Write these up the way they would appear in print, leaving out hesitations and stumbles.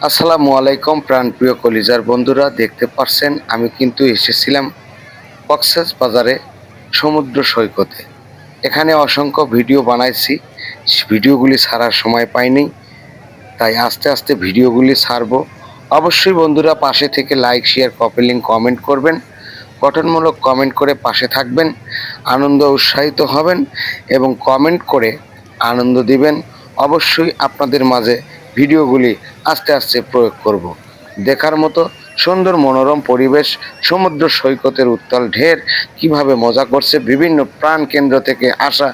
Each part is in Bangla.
আসসালামু আলাইকুম প্রাণপ্রিয় কলিজার বন্ধুরা, দেখতে পাচ্ছেন আমি কিন্তু এসেছিলাম কক্সবাজারে সমুদ্র সৈকতে। এখানে অসংখ্য ভিডিও বানাইছি, ভিডিওগুলি ছাড়ার সময় পাইনি, তাই আস্তে আস্তে ভিডিওগুলি ছাড়বো। অবশ্যই বন্ধুরা পাশে থেকে like share copy link comment করবেন, গঠনমূলক কমেন্ট করে পাশে থাকবেন, আনন্দ উৎসাহিত হবেন এবং কমেন্ট করে আনন্দ দিবেন। অবশ্যই আপনাদের মাঝে ভিডিওগুলি আস্তে আস্তে প্রয়োগ করব। দেখার মতো সুন্দর মনোরম পরিবেশ, সমুদ্র সৈকতের উত্তাল ঢের কিভাবে মজা করছে, বিভিন্ন প্রাণ কেন্দ্র থেকে আসা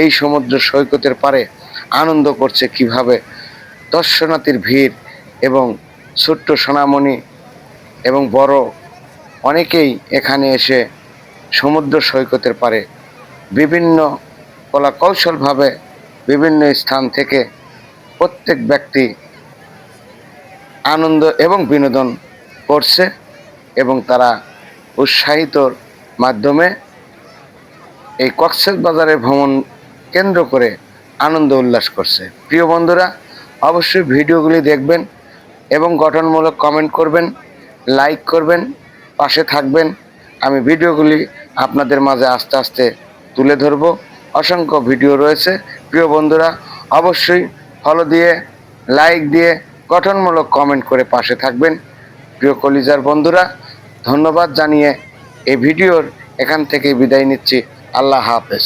এই সমুদ্র সৈকতের পারে আনন্দ করছে কিভাবে, দর্শনার্থীর ভিড় এবং ছোট্ট সোনামণি এবং বড় অনেকেই এখানে এসে সমুদ্র সৈকতের পারে বিভিন্ন কলাকৌশলভাবে বিভিন্ন স্থান থেকে প্রত্যেক ব্যক্তি আনন্দ এবং বিনোদন করছে এবং তারা উৎসাহিতর মাধ্যমে এই কক্সবাজারের ভ্রমণ কেন্দ্র করে আনন্দ উল্লাস করছে। প্রিয় বন্ধুরা, অবশ্যই ভিডিওগুলি দেখবেন এবং গঠনমূলক কমেন্ট করবেন, লাইক করবেন, পাশে থাকবেন। আমি ভিডিওগুলি আপনাদের মাঝে আস্তে আস্তে তুলে ধরব। অসংখ্য ভিডিও রয়েছে। প্রিয় বন্ধুরা, অবশ্যই ফলো দিয়ে, লাইক দিয়ে, গঠনমূলক কমেন্ট করে পাশে থাকবেন। প্রিয় কলিজার বন্ধুরা, ধন্যবাদ জানিয়ে এই ভিডিওর এখান থেকে বিদায় নিচ্ছি। আল্লাহ হাফেজ।